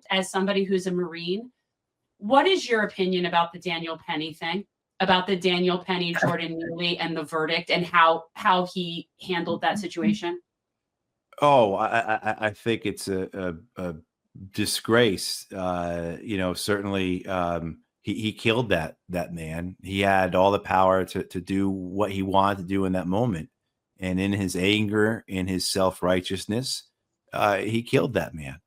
as somebody who's a Marine, what is your opinion about the Daniel Penny thing? About the Daniel Penny, Jordan Neely, and the verdict, and how he handled that situation? Oh, I think it's a disgrace. Certainly, he killed that man. He had all the power to do what he wanted to do in that moment, and in his anger, in his self-righteousness, he killed that man.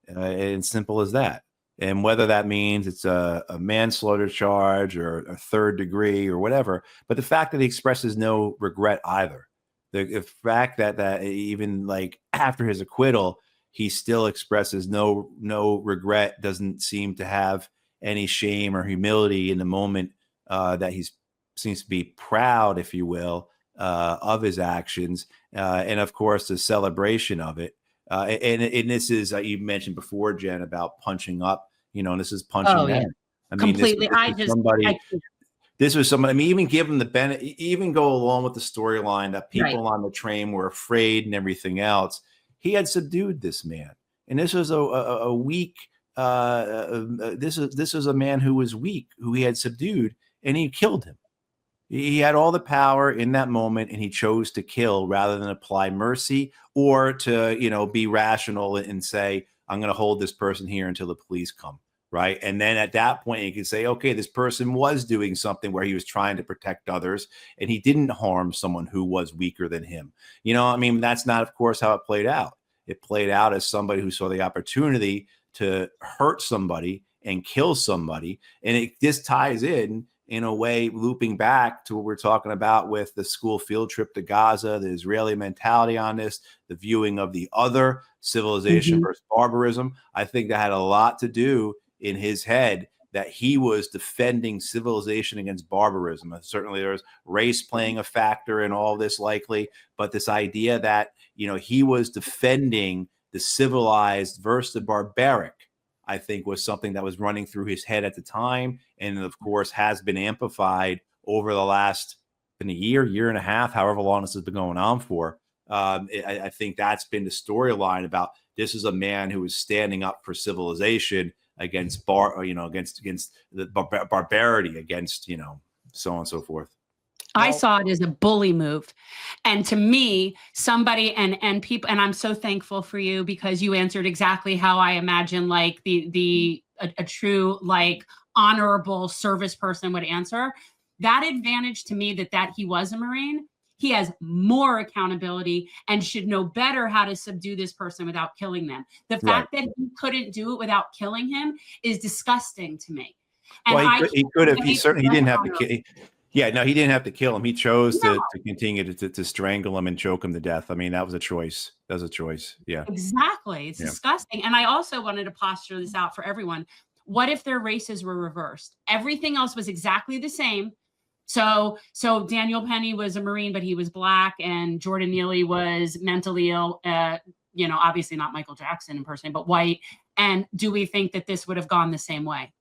And simple as that. And whether that means it's a manslaughter charge or a third degree or whatever, but the fact that he expresses no regret either. The fact that even like after his acquittal, he still expresses no regret, doesn't seem to have any shame or humility in the moment, that he seems to be proud, if you will, of his actions, and of course the celebration of it. And this is, you mentioned before, Jen, about punching up, and this is punching down. I mean, completely. This was somebody, I mean, even give him the benefit, even go along with the storyline that people on the train were afraid and everything else. He had subdued this man. And this was a weak, this was a man who was weak, who he had subdued, and he killed him. He had all the power in that moment, and he chose to kill rather than apply mercy or to, be rational and say, I'm going to hold this person here until the police come. Right. And then at that point, you can say, OK, this person was doing something where he was trying to protect others and he didn't harm someone who was weaker than him. I mean, that's not, of course, how it played out. It played out as somebody who saw the opportunity to hurt somebody and kill somebody. And this ties in a way, looping back to what we're talking about with the school field trip to Gaza, the Israeli mentality on this, the viewing of the other, civilization versus barbarism. I think that had a lot to do in his head, that he was defending civilization against barbarism. And certainly there's race playing a factor in all this, likely, but this idea that, he was defending the civilized versus the barbaric, I think was something that was running through his head at the time. And of course has been amplified over the last year and a half, however long this has been going on for. I think that's been the storyline about this is a man who is standing up for civilization against against the barbarity, against, so on and so forth. I saw it as a bully move. And to me, somebody and people, and I'm so thankful for you because you answered exactly how I imagine like a true, like, honorable service person would answer. That advantage to me that he was a Marine, he has more accountability and should know better how to subdue this person without killing them. The fact that he couldn't do it without killing him is disgusting to me. And he could have. He didn't have to kill. Yeah, no, he didn't have to kill him. He chose to continue to strangle him and choke him to death. I mean, that was a choice. That was a choice. Yeah, exactly. It's disgusting. And I also wanted to posture this out for everyone. What if their races were reversed? Everything else was exactly the same. So Daniel Penny was a Marine, but he was Black, and Jordan Neely was mentally ill. Obviously not Michael Jackson impersonating, but white. And do we think that this would have gone the same way?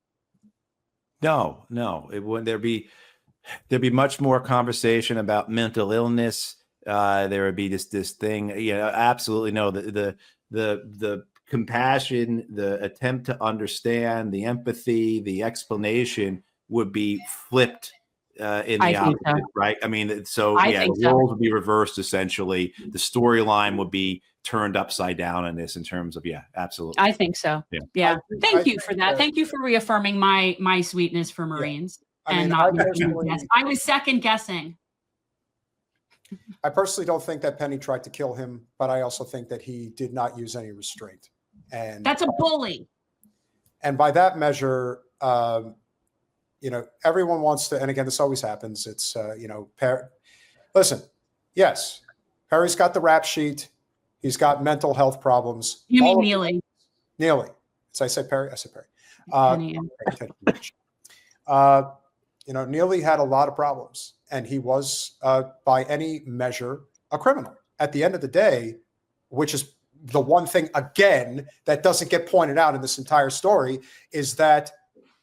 No, it wouldn't. There'd be much more conversation about mental illness. There would be this thing. Absolutely no. The compassion, the attempt to understand, the empathy, the explanation would be flipped in the opposite, right? I mean, the roles would be reversed essentially. The storyline would be turned upside down in this in terms of, absolutely. I think so. Yeah. Thank you for that. Thank you for reaffirming my sweetness for Marines. I was second guessing. I personally don't think that Penny tried to kill him, but I also think that he did not use any restraint. And that's a bully. And by that measure, everyone wants to, and again, this always happens. It's, listen, yes, Perry's got the rap sheet. He's got mental health problems. You mean Neely? Neely. Did I say Perry? I said Perry. Neely had a lot of problems, and he was, by any measure, a criminal. At the end of the day, which is the one thing, again, that doesn't get pointed out in this entire story, is that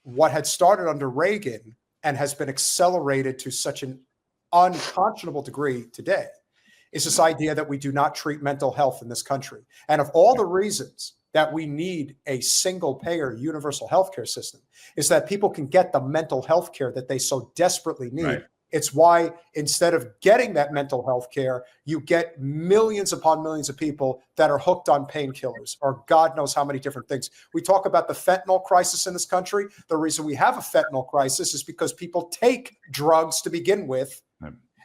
what had started under Reagan and has been accelerated to such an unconscionable degree today is this idea that we do not treat mental health in this country. And of all the reasons that we need a single payer universal healthcare system is that people can get the mental health care that they so desperately need. Right. It's why instead of getting that mental health care, you get millions upon millions of people that are hooked on painkillers or God knows how many different things. We talk about the fentanyl crisis in this country. The reason we have a fentanyl crisis is because people take drugs to begin with,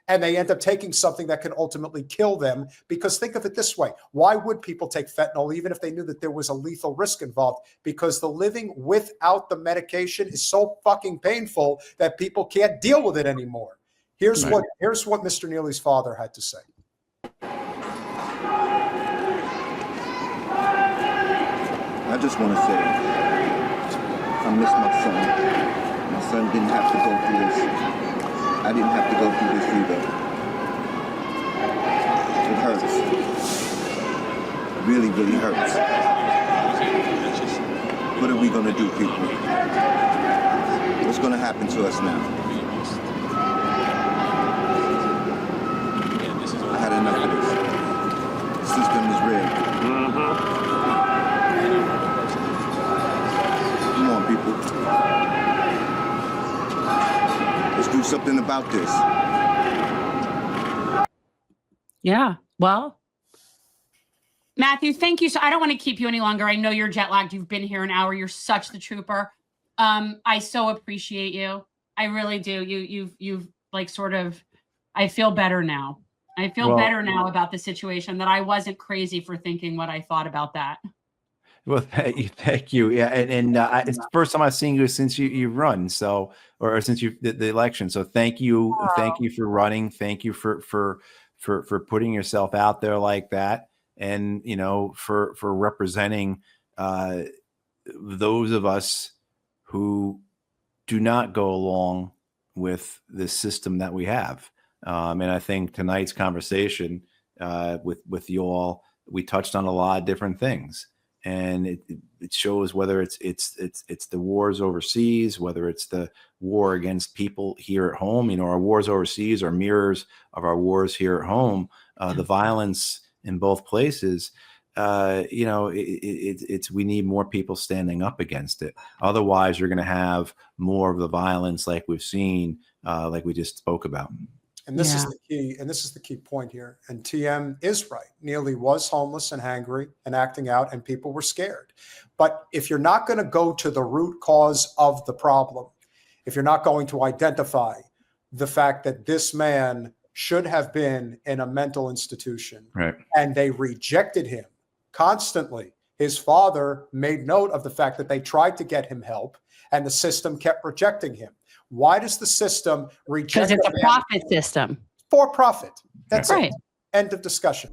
and they end up taking something that can ultimately kill them. Because think of it this way. Why would people take fentanyl even if they knew that there was a lethal risk involved? Because the living without the medication is so fucking painful that people can't deal with it anymore. Here's what Mr. Neely's father had to say. I just want to say I miss my son. My son didn't have to go through this. I didn't have to go through this either. It hurts. It really, really hurts. What are we going to do, people? What's going to happen to us now? I had enough of this. The system is rigged. Come on, people. Let's do something about this. Yeah. Well, Matthew, thank you. So I don't want to keep you any longer. I know you're jet lagged. You've been here an hour. You're such the trooper. I so appreciate you. I really do. You've like sort of, I feel better now. I feel better now about the situation, that I wasn't crazy for thinking what I thought about that. Well, thank you. Yeah, and it's the first time I've seen you since you've run, so or since you the election. So thank you for running. Thank you for putting yourself out there like that, and for representing those of us who do not go along with this system that we have. And I think tonight's conversation with you all, we touched on a lot of different things. And it shows whether it's the wars overseas, whether it's the war against people here at home. Our wars overseas are mirrors of our wars here at home. The violence in both places, it's we need more people standing up against it. Otherwise, you're going to have more of the violence like we've seen, like we just spoke about. And this is the key, and this is the key point here. And TM is right. Neely was homeless and hangry and acting out, and people were scared. But if you're not going to go to the root cause of the problem, if you're not going to identify the fact that this man should have been in a mental institution, right, and they rejected him constantly. His father made note of the fact that they tried to get him help, and the system kept rejecting him. Why does the system reject? Because it's a profit system. For profit. That's right. it. End of discussion.